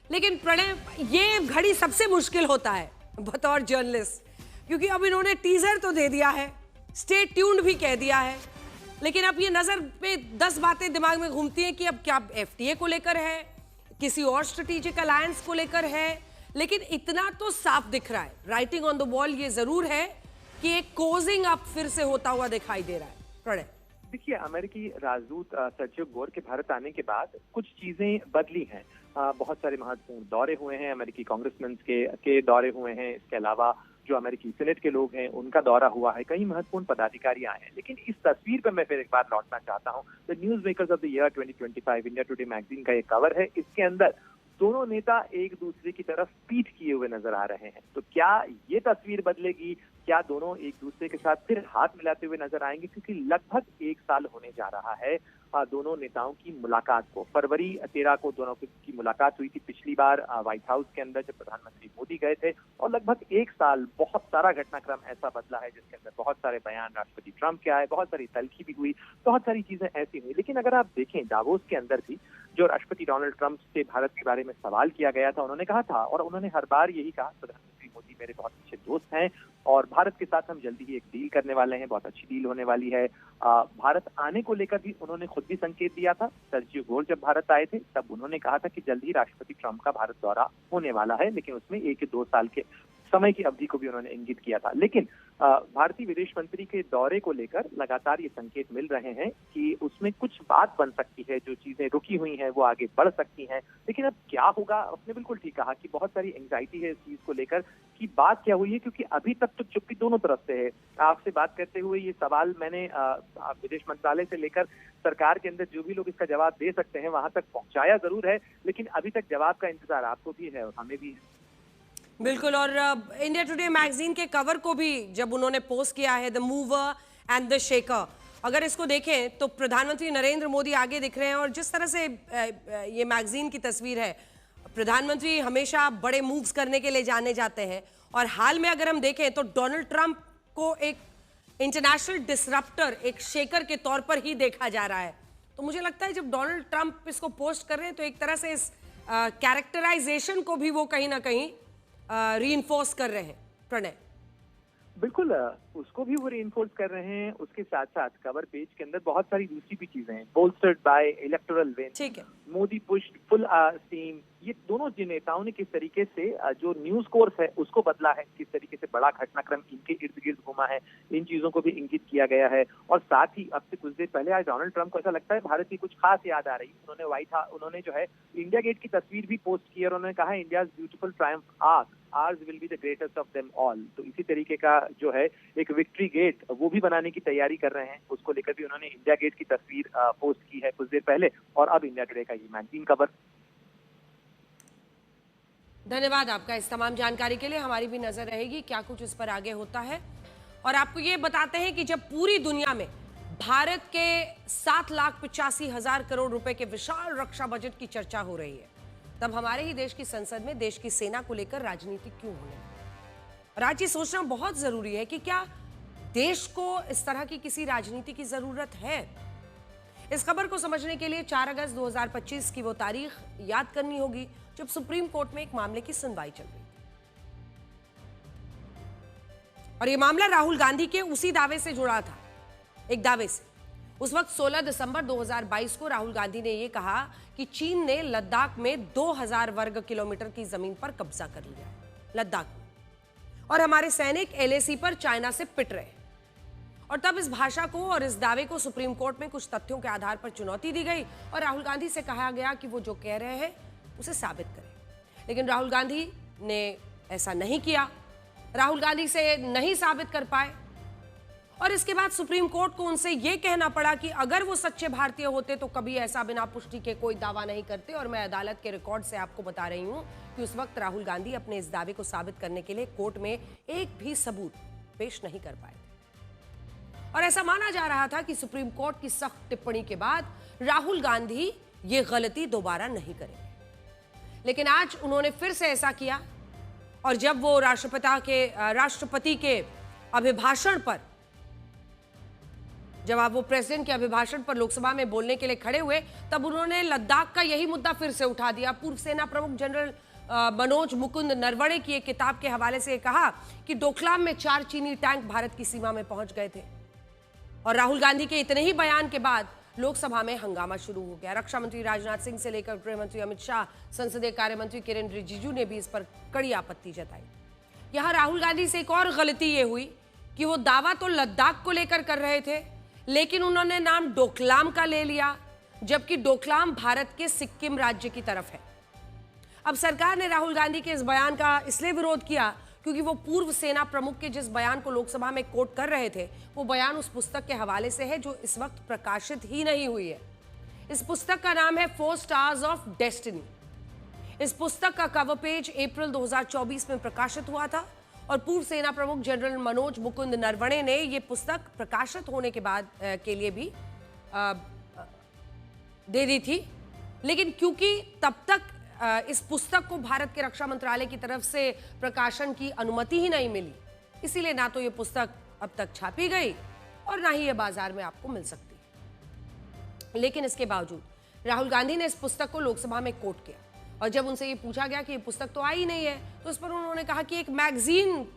लेकिन प्रणय, ये घड़ी सबसे मुश्किल होता है बतौर जर्नलिस्ट, क्योंकि अब इन्होंने टीजर तो दे दिया है, स्टे ट्यून्ड भी कह दिया है, लेकिन अब ये नजर पे 10 बातें दिमाग में घूमती हैं कि अब क्या एफटीए को लेकर है, किसी और स्ट्रेटेजिक अलायंस को लेकर है। लेकिन इतना तो साफ दिख रहा है, राइटिंग ऑन द वॉल ये जरूर है कि एक कोजिंग अप फिर से होता हुआ दिखाई दे रहा है। प्रणय, देखिए, अमेरिकी राजदूत सर्जियो गोर के भारत आने के बाद कुछ चीजें बदली हैं। बहुत सारे महत्वपूर्ण दौरे हुए हैं, अमेरिकी कांग्रेसमैन के दौरे हुए हैं। इसके अलावा जो अमेरिकी सीनेट के लोग हैं उनका दौरा हुआ है, कई महत्वपूर्ण पदाधिकारी आए हैं। लेकिन इस तस्वीर पर मैं फिर एक बार लौटना चाहता हूँ। The news makers of the year 2025 India today magazine का ये कवर है। इसके अंदर दोनों नेता एक दूसरे की तरफ पीठ किए हुए नजर आ रहे हैं। तो क्या ये तस्वीर बदलेगी? क्या दोनों एक दूसरे के साथ फिर हाथ मिलाते हुए नजर आएंगे? क्योंकि लगभग 1 साल होने जा रहा है दोनों नेताओं की मुलाकात को। फरवरी 13 को दोनों की मुलाकात हुई थी पिछली बार व्हाइट हाउस के अंदर, जब प्रधानमंत्री मोदी गए थे। और लगभग 1 साल बहुत सारा घटनाक्रम ऐसा बदला है जिसके अंदर बहुत सारे बयान राष्ट्रपति ट्रंप के आए, बहुत सारी तलखी भी हुई, बहुत सारी चीजें ऐसी हुई। लेकिन अगर आप देखें, दावोस के अंदर भी जो राष्ट्रपति डोनाल्ड ट्रंप से भारत के बारे में सवाल किया गया था, उन्होंने कहा था, और उन्होंने हर बार यही कहा, प्रधानमंत्री मोदी मेरे बहुत अच्छे दोस्त हैं और भारत के साथ हम जल्दी ही एक डील करने वाले हैं, बहुत अच्छी डील होने वाली है। भारत आने को लेकर भी उन्होंने खुद भी संकेत दिया था। सर्जियो गोर जब भारत आए थे तब उन्होंने कहा था कि जल्द ही राष्ट्रपति ट्रंप का भारत दौरा होने वाला है, लेकिन उसमें 1 या 2 साल के समय की अवधि को भी उन्होंने इंगित किया था। लेकिन भारतीय विदेश मंत्री के दौरे को लेकर लगातार ये संकेत मिल रहे हैं कि उसमें कुछ बात बन सकती है, जो चीजें रुकी हुई हैं वो आगे बढ़ सकती हैं। लेकिन अब क्या होगा? आपने बिल्कुल ठीक कहा कि बहुत सारी एंग्जाइटी है इस चीज को लेकर कि बात क्या हुई है, क्योंकि अभी तक तो चुप्पी दोनों तरफ से है। आपसे बात करते हुए ये सवाल मैंने विदेश मंत्रालय से लेकर सरकार के अंदर जो भी लोग इसका जवाब दे सकते हैं वहां तक पहुंचाया जरूर है, लेकिन अभी तक जवाब का इंतजार आपको भी है और हमें भी है। बिल्कुल। और इंडिया टुडे मैगजीन के कवर को भी जब उन्होंने पोस्ट किया है, the mover and the shaker, अगर इसको देखें तो प्रधानमंत्री नरेंद्र मोदी आगे दिख रहे हैं। और जिस तरह से ये मैगजीन की तस्वीर है, प्रधानमंत्री हमेशा बड़े मूव्स करने के लिए जाने जाते हैं, और हाल में अगर हम देखें तो डोनाल्ड ट्रंप को एक इंटरनेशनल डिसरप्टर, एक शेकर के तौर पर ही देखा जा रहा है। तो मुझे लगता है जब डोनाल्ड ट्रंप इसको पोस्ट कर रहे हैं तो एक तरह से इस कैरेक्टराइजेशन को भी वो कहीं ना कहीं रीइंफोर्स कर रहे हैं। प्रणय, बिल्कुल, उसको भी वो रीइंफोर्स कर रहे हैं। उसके साथ साथ कवर पेज के अंदर बहुत सारी दूसरी भी चीजें हैं। बोल्स्टर्ड बाय इलेक्टोरल विन, ठीक है, मोदी पुश्ड फुल स्टीम, ये दोनों जिन नेताओं ने किस तरीके से जो न्यूज कोर्स है उसको बदला है, किस तरीके से बड़ा घटनाक्रम इनके इर्द गिर्द घुमा है, इन चीजों को भी इंगित किया गया है। और साथ ही अब से कुछ देर पहले आज डोनाल्ड ट्रंप को ऐसा लगता है भारत की कुछ खास याद आ रही। उन्होंने जो है इंडिया गेट की तस्वीर भी पोस्ट की और उन्होंने कहा है, India's beautiful triumph arcs will be the greatest of them all. तो इसी तरीके का जो है एक विक्ट्री गेट वो भी बनाने की तैयारी कर रहे हैं। उसको लेकर भी उन्होंने इंडिया गेट की तस्वीर पोस्ट की है कुछ देर पहले, और अब इंडिया टुडे का ये मैगजीन कवर। धन्यवाद आपका इस तमाम जानकारी के लिए। हमारी भी नजर रहेगी क्या कुछ इस पर आगे होता है। और आपको ये बताते हैं कि जब पूरी दुनिया में भारत के 7,85,000 करोड़ रुपए के विशाल रक्षा बजट की चर्चा हो रही है, तब हमारे ही देश की संसद में देश की सेना को लेकर राजनीति क्यों होने लगी। और आज ये सोचना बहुत जरूरी है कि क्या देश को इस तरह की किसी राजनीति की जरूरत है। इस खबर को समझने के लिए 4 अगस्त 2025 की वो तारीख याद करनी होगी जब सुप्रीम कोर्ट में एक मामले की सुनवाई चल रही थी। और ये मामला राहुल गांधी के उसी दावे से जुड़ा था, एक दावे से उस वक्त 16 दिसंबर 2022 को राहुल गांधी ने यह कहा कि चीन ने लद्दाख में 2000 वर्ग किलोमीटर की जमीन पर कब्जा कर लिया है, लद्दाख में, और हमारे सैनिक LAC पर चाइना से पिट रहे हैं। और तब इस भाषा को और इस दावे को सुप्रीम कोर्ट में कुछ तथ्यों के आधार पर चुनौती दी गई और राहुल गांधी से कहा गया कि वो जो कह रहे हैं उसे साबित करें। लेकिन राहुल गांधी ने ऐसा नहीं किया, राहुल गांधी से नहीं साबित कर पाए और इसके बाद सुप्रीम कोर्ट को उनसे यह कहना पड़ा कि अगर वो सच्चे भारतीय होते तो कभी ऐसा बिना पुष्टि के कोई दावा नहीं करते। और मैं अदालत के रिकॉर्ड से आपको बता रही हूं कि उस वक्त राहुल गांधी अपने इस दावे को साबित करने के लिए कोर्ट में एक भी सबूत पेश नहीं कर पाए थे। और ऐसा माना जा रहा था कि सुप्रीम कोर्ट की सख्त टिप्पणी के बाद राहुल गांधी ये गलती दोबारा नहीं करेंगे। लेकिन आज उन्होंने फिर से ऐसा किया और जब वो राष्ट्रपति के अभिभाषण पर, जब आप वो प्रेसिडेंट के अभिभाषण पर लोकसभा में बोलने के लिए खड़े हुए, तब उन्होंने लद्दाख का यही मुद्दा फिर से उठा दिया। पूर्व सेना प्रमुख जनरल मनोज मुकुंद नरवणे की एक किताब के हवाले से कहा कि डोकलाम में 4 चीनी टैंक भारत की सीमा में पहुंच गए थे। और राहुल गांधी के इतने ही बयान के बाद लोकसभा में हंगामा शुरू हो गया। रक्षा मंत्री राजनाथ सिंह से लेकर गृह मंत्री अमित शाह, संसदीय कार्य मंत्री किरेन रिजिजू ने भी इस पर कड़ी आपत्ति जताई। यहां राहुल गांधी से एक और गलती यह हुई कि वो दावा तो लद्दाख को लेकर कर रहे थे, लेकिन उन्होंने नाम डोकलाम का ले लिया, जबकि डोकलाम भारत के सिक्किम राज्य की तरफ है। अब सरकार ने राहुल गांधी के इस बयान का इसलिए विरोध किया क्योंकि वो पूर्व सेना प्रमुख के जिस बयान को लोकसभा में कोट कर रहे थे, वो बयान उस पुस्तक के हवाले से है जो इस वक्त प्रकाशित ही नहीं हुई है। इस पुस्तक का नाम है 4 स्टार्स ऑफ डेस्टिनी। इस पुस्तक का कवर पेज अप्रैल 2024 में प्रकाशित हुआ था और पूर्व सेना प्रमुख जनरल मनोज मुकुंद नरवणे ने यह पुस्तक प्रकाशित होने के बाद के लिए भी दे दी थी। लेकिन क्योंकि तब तक इस पुस्तक को भारत के रक्षा मंत्रालय की तरफ से प्रकाशन की अनुमति ही नहीं मिली, इसीलिए ना तो यह पुस्तक अब तक छापी गई और ना ही यह बाजार में आपको मिल सकती। लेकिन इसके बावजूद राहुल गांधी ने इस पुस्तक को लोकसभा में कोट किया और जब उनसे ये पूछा गया कि ये पुस्तक तो आई नहीं है, तो इस पर उन्होंने कहा कि एक मैगजीन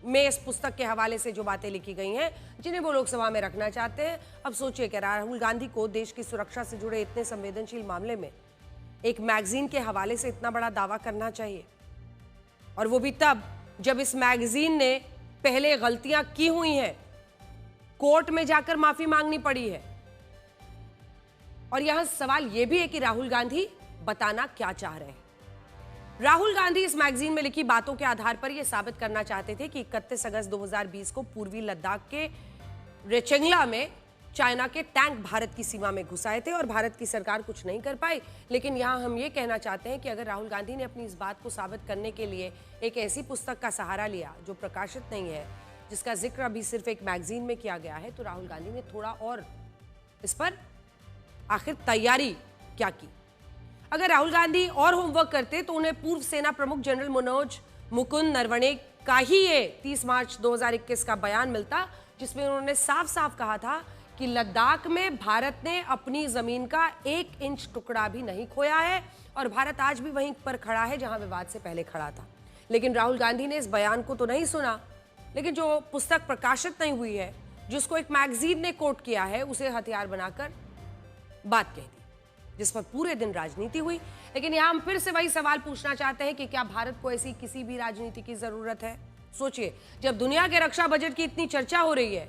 में इस पुस्तक के हवाले से जो बातें लिखी गई हैं, जिन्हें वो लोकसभा में रखना चाहते हैं। अब सोचिए कि राहुल गांधी को देश की सुरक्षा से जुड़े इतने संवेदनशील मामले में एक मैगजीन के हवाले से इतना बड़ा दावा करना चाहिए, और वो भी तब जब इस मैगजीन ने पहले गलतियां की हुई हैं, कोर्ट में जाकर माफी मांगनी पड़ी है। और यहां सवाल यह भी है कि राहुल गांधी बताना क्या चाह रहे हैं। राहुल गांधी इस मैगजीन में लिखी बातों के आधार पर यह साबित करना चाहते थे कि 31 अगस्त 2020 को पूर्वी लद्दाख के रेचेंगला में चाइना के टैंक भारत की सीमा में घुस आए थे और भारत की सरकार कुछ नहीं कर पाई। लेकिन यहां हम ये कहना चाहते हैं कि अगर राहुल गांधी ने अपनी इस बात को साबित करने के लिए एक ऐसी पुस्तक का सहारा लिया जो प्रकाशित नहीं है, जिसका जिक्र अभी सिर्फ एक मैगजीन में किया गया है, तो राहुल गांधी ने थोड़ा और इस पर आखिर तैयारी क्या की। अगर राहुल गांधी और होमवर्क करते तो उन्हें पूर्व सेना प्रमुख जनरल मनोज मुकुंद नरवणे का ही ये 30 मार्च 2021 का बयान मिलता, जिसमें उन्होंने साफ साफ कहा था कि लद्दाख में भारत ने अपनी जमीन का 1 इंच टुकड़ा भी नहीं खोया है और भारत आज भी वहीं पर खड़ा है जहां विवाद से पहले खड़ा था। लेकिन राहुल गांधी ने इस बयान को तो नहीं सुना, लेकिन जो पुस्तक प्रकाशित नहीं हुई है, जिसको एक मैगजीन ने कोट किया है, उसे हथियार बनाकर बात कह दी, जिस पर पूरे दिन राजनीति हुई। लेकिन यहां हम फिर से वही सवाल पूछना चाहते हैं कि क्या भारत को ऐसी किसी भी राजनीति की जरूरत है? सोचिए, जब दुनिया के रक्षा बजट की इतनी चर्चा हो रही है,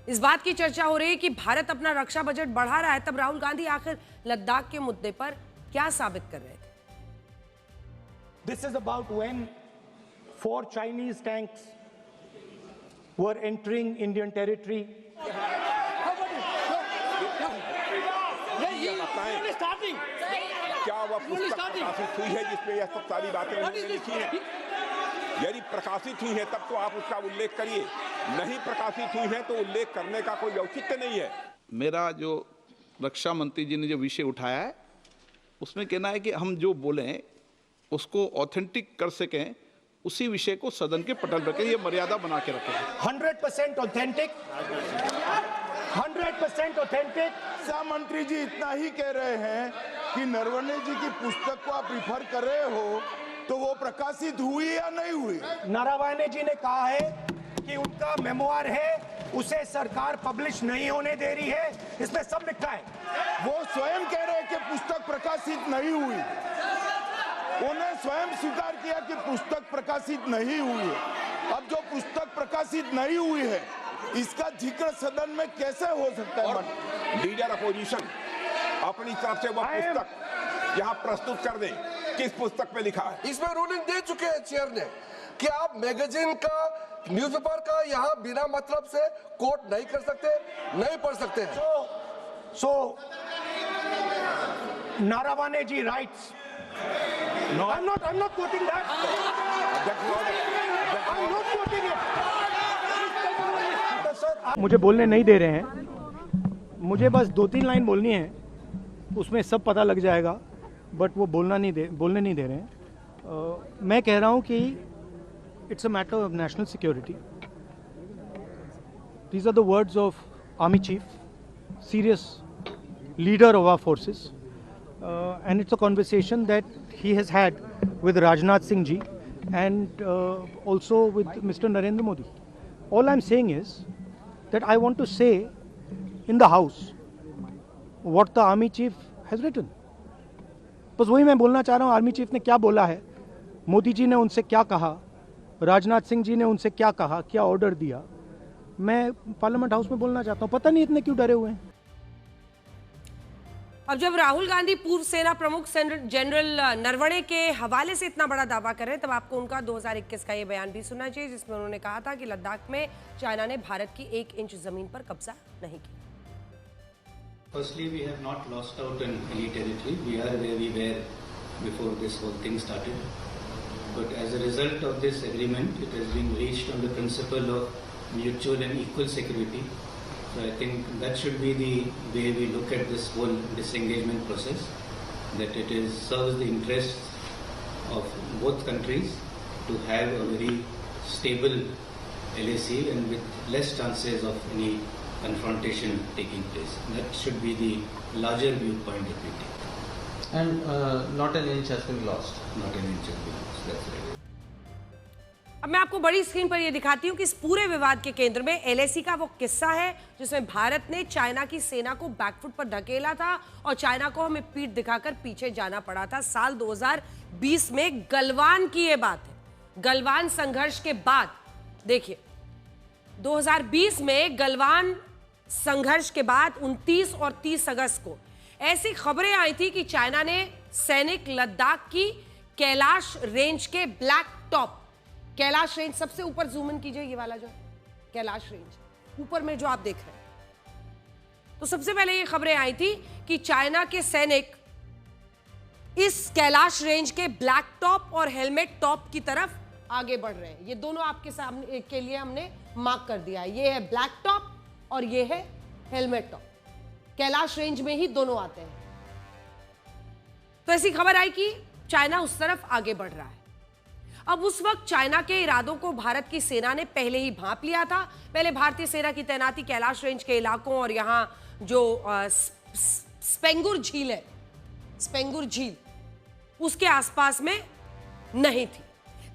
इस बात की चर्चा हो रही है कि भारत अपना रक्षा बजट बढ़ा रहा है, तब राहुल गांधी आखिर लद्दाख के मुद्दे पर क्या साबित कर रहे थे? This is about when 4 Chinese tanks were entering Indian territory. क्या वह पुस्तक प्रकाशित हुई है जिसमें यह सब सारी बातें उन्होंने लिखी हैं? यदि प्रकाशित हुई है तब तो आप उसका उल्लेख करिए, नहीं प्रकाशित हुई है तो उल्लेख करने का कोई औचित्य नहीं है। मेरा जो रक्षा मंत्री जी ने जो विषय उठाया है, उसमें कहना है कि हम जो बोलें उसको ऑथेंटिक कर सकें, उसी विषय को सदन के पटल पर ये मर्यादा बना के रखें। 100% ऑथेंटिक, 100% ऑथेंटिक। रक्षा मंत्री जी इतना ही कह रहे हैं कि नरवणे जी की पुस्तक को आप रिफर कर रहे हो, तो वो प्रकाशित हुई या नहीं हुई? नरवणे जी ने कहा है कि उनका मेमोआर है उसे सरकार पब्लिश नहीं होने दे रही है, इसमें सब लिखा है। वो स्वयं कह रहे हैं कि पुस्तक प्रकाशित नहीं हुई, उन्हें स्वयं स्वीकार किया कि पुस्तक प्रकाशित नहीं हुई है। अब जो पुस्तक प्रकाशित नहीं हुई है, इसका जिक्र सदन में कैसे हो सकता है? और लीडर अपोजिशन अपनी तरफ से वो पुस्तक यहाँ प्रस्तुत कर दे, किस पुस्तक पे लिखा है। इसमें रूलिंग दे चुके हैं चेयर ने कि आप मैगजीन का, न्यूज़पेपर का यहाँ बिना मतलब से कोट नहीं कर सकते, नहीं पढ़ सकते। So Naravane ji writes. No, I'm not quoting that. I'm not quoting it. मुझे बोलने नहीं दे रहे हैं, मुझे बस 2-3 लाइन बोलनी है, उसमें सब पता लग जाएगा, बट वो बोलने नहीं दे रहे हैं। मैं कह रहा हूँ कि it's a matter of national security. These are the words of army chief, serious leader of our forces, and it's a conversation that he has had with Rajnath Singh ji and also with Mr. Narendra Modi. All I'm saying is that I want to say in the house what the army chief has written. बस वही मैं बोलना चाह रहा हूँ, army chief ने क्या बोला है, मोदी जी ने उनसे क्या कहा, राजनाथ सिंह जी ने उनसे क्या कहा, क्या ऑर्डर दिया, मैं पार्लियामेंट हाउस में बोलना चाहता हूँ। पता नहीं इतने क्यों डरे हुए हैं। अब जब राहुल गांधी पूर्व सेना प्रमुख जनरल नरवणे के हवाले से इतना बड़ा दावा कर रहे हैं, तब आपको उनका 2021 का ये बयान भी सुनना चाहिए, जिसमें उन्होंने कहा था कि लद्दाख में चाइना ने भारत की 1 इंच जमीन पर कब्जा नहीं किया। Firstly, we have not lost out on any territory. We are where we were before this whole thing started. But as a result of this agreement, it has been reached on the principle of mutual and equal security. So I think that should be the way we look at this whole disengagement process, that it serves the interests of both countries to have a very stable LAC and with less chances of any confrontation taking place. That should be the larger viewpoint that we take. And not an inch has been lost. Not an inch has been lost. That's right. अब मैं आपको बड़ी screen पर यह दिखाती हूं कि इस पूरे विवाद के केंद्र में LAC का वो किस्सा है जिसमें भारत ने चाइना की सेना को बैकफुट पर धकेला था और चाइना को हमें पीठ दिखाकर पीछे जाना पड़ा था। साल 2020 में गलवान की ये बात है। गलवान संघर्ष के बाद देखिए, 2020 में गलवान संघर्ष के बाद 29 और 30 अगस्त को ऐसी खबरें आई थी कि चाइना ने सैनिक लद्दाख की कैलाश रेंज के ब्लैक टॉप, कैलाश रेंज सबसे ऊपर जूम इन कीजिए, ये वाला जो कैलाश रेंज ऊपर में जो आप देख रहे हैं, तो सबसे पहले ये खबरें आई थी कि चाइना के सैनिक इस कैलाश रेंज के ब्लैक टॉप और हेलमेट टॉप की तरफ आगे बढ़ रहे हैं। ये दोनों आपके सामने के लिए हमने मार्क कर दिया है, ये है ब्लैक टॉप और ये है हेलमेट टॉप। कैलाश रेंज में ही दोनों आते हैं। तो ऐसी खबर आई कि चाइना उस तरफ आगे बढ़ रहा है। अब उस वक्त चाइना के इरादों को भारत की सेना ने पहले ही भांप लिया था। पहले भारतीय सेना की तैनाती कैलाश रेंज के इलाकों और यहां जो स्पेंगुर झील है, स्पेंगुर झील, उसके आसपास में नहीं थी।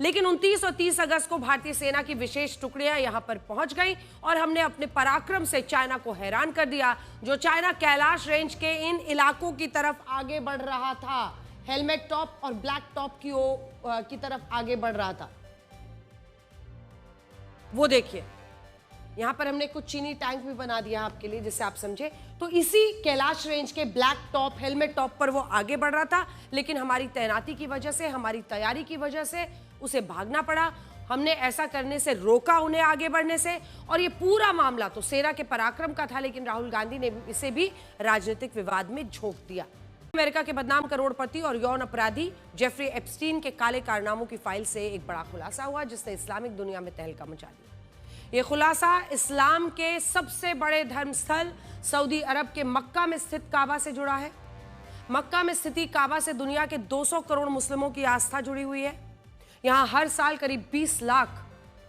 लेकिन 29 और 30 अगस्त को भारतीय सेना की विशेष टुकड़ियां यहां पर पहुंच गई और हमने अपने पराक्रम से चाइना को हैरान कर दिया। जो चाइना कैलाश रेंज के इन इलाकों की तरफ आगे बढ़ रहा था, हेलमेट टॉप और ब्लैक टॉप की तरफ आगे बढ़ रहा था, वो देखिए यहां पर हमने कुछ चीनी टैंक भी बना दिया आपके लिए जिससे आप समझे। तो इसी कैलाश रेंज के ब्लैक टॉप, हेलमेट टॉप पर वो आगे बढ़ रहा था, लेकिन हमारी तैनाती की वजह से, हमारी तैयारी की वजह से उसे भागना पड़ा। हमने ऐसा करने से रोका उन्हें आगे बढ़ने से। और ये पूरा मामला तो सेना के पराक्रम का था, लेकिन राहुल गांधी ने इसे भी राजनीतिक विवाद में झोंक दिया। अमेरिका के बदनाम करोड़पति और यौन अपराधी जेफरी एप्स्टीन के काले कारनामों की फाइल से एक बड़ा खुलासा हुआ जिसने इस्लामिक दुनिया में तहलका मचा दिया। यह खुलासा इस्लाम के सबसे बड़े धर्मस्थल सऊदी अरब के मक्का में स्थित काबा से जुड़ा है। मक्का में स्थित काबा से दुनिया के 200 करोड़ मुस्लिमों की आस्था जुड़ी हुई है। यहां हर साल करीब 20 लाख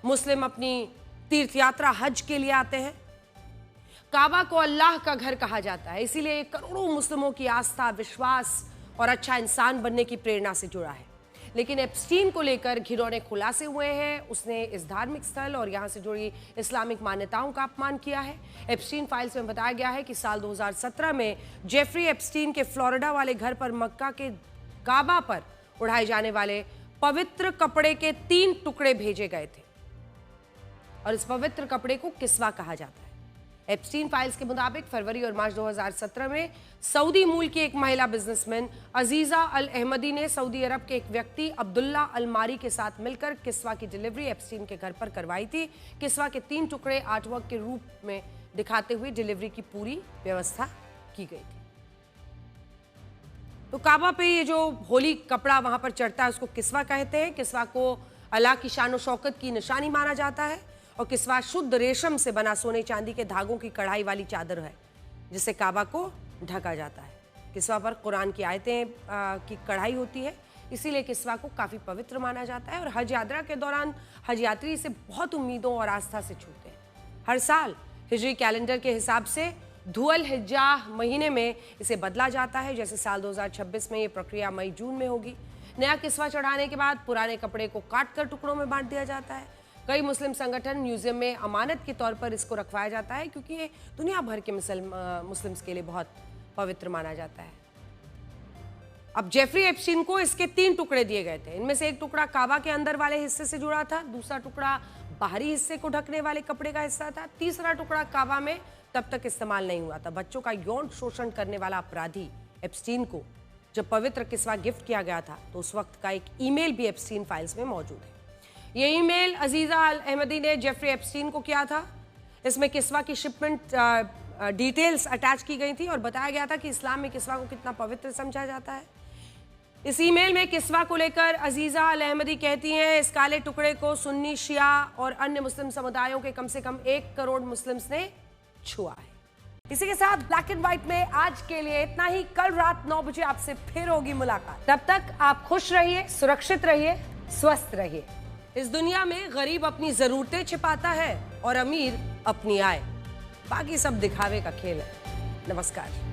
मुस्लिम अपनी तीर्थ यात्रा हज के लिए आते हैं। काबा को अल्लाह का घर कहा जाता है, इसीलिए करोड़ों मुस्लिमों की आस्था, विश्वास और अच्छा इंसान बनने की प्रेरणा से जुड़ा है। लेकिन एप्स्टीन को लेकर घिनौने खुलासे हुए हैं। उसने इस धार्मिक स्थल और यहां से जुड़ी इस्लामिक मान्यताओं का अपमान किया है। एप्स्टीन फाइल्स में बताया गया है कि साल 2017 में जेफरी एप्स्टीन के फ्लोरिडा वाले घर पर मक्का के काबा पर उड़ाए जाने वाले पवित्र कपड़े के 3 टुकड़े भेजे गए थे और इस पवित्र कपड़े को किस्वा कहा जाता है। एप्स्टीन फाइल्स के मुताबिक फरवरी और मार्च 2017 में सऊदी मूल की एक महिला बिजनेसमैन अजीजा अल अहमदी ने सऊदी अरब के एक व्यक्ति अब्दुल्ला अल मारी के साथ मिलकर किस्वा की डिलीवरी एप्स्टीन के घर पर करवाई थी। किस्वा के 3 टुकड़े आर्टवर्क के रूप में दिखाते हुए डिलीवरी की पूरी व्यवस्था की गई थी। तो काबा पे ये जो होली कपड़ा वहां पर चढ़ता है उसको किस्वा कहते हैं। किस्वा को अल्लाह की शान और शौकत की निशानी माना जाता है और किस्वा शुद्ध रेशम से बना सोने चांदी के धागों की कढ़ाई वाली चादर है जिससे काबा को ढका जाता है। किस्वा पर कुरान की आयतें की कढ़ाई होती है, इसीलिए किस्वा को काफ़ी पवित्र माना जाता है और हज यात्रा के दौरान हज यात्री इसे बहुत उम्मीदों और आस्था से छूते हैं। हर साल हिजरी कैलेंडर के हिसाब से धुअल हिज्जा महीने में इसे बदला जाता है। जैसे साल 2026 में ये प्रक्रिया मई जून में होगी। नया किस्वा चढ़ाने के बाद पुराने कपड़े को काटकर टुकड़ों में बांट दिया जाता है। कई मुस्लिम संगठन म्यूजियम में अमानत के तौर पर इसको रखवाया जाता है क्योंकि ये दुनिया भर के मुस्लिम्स के लिए बहुत पवित्र माना जाता है। अब जेफरी एप्स्टीन को इसके 3 टुकड़े दिए गए थे। इनमें से एक टुकड़ा काबा के अंदर वाले हिस्से से जुड़ा था, दूसरा टुकड़ा बाहरी हिस्से को ढकने वाले कपड़े का हिस्सा था, तीसरा टुकड़ा काबा में तब तक इस्तेमाल नहीं हुआ था। बच्चों का यौन शोषण करने वाला अपराधी एप्स्टीन को जब पवित्र किस्वा गिफ्ट किया गया था तो उस वक्त का एक ईमेल भी एप्स्टीन फाइल्स में मौजूद है। ये ईमेल अजीजा अल अहमदी ने जेफरी एप्स्टीन को किया था। इसमें किस्वा की शिपमेंट डिटेल्स अटैच की गई थी और बताया गया था कि इस्लाम में किस्वा को कितना पवित्र समझा जाता है। इस ईमेल में किस्वा को लेकर अजीजा अल अहमदी कहती हैं इस काले टुकड़े को सुन्नी, शिया और अन्य मुस्लिम समुदायों के कम से कम 1 करोड़ मुस्लिम्स ने छुआ है। इसी के साथ ब्लैक एंड व्हाइट में आज के लिए इतना ही। कल रात 9 बजे आपसे फिर होगी मुलाकात। तब तक आप खुश रहिए, सुरक्षित रहिए, स्वस्थ रहिए। इस दुनिया में गरीब अपनी जरूरतें छिपाता है और अमीर अपनी आय। बाकी सब दिखावे का खेल है। नमस्कार।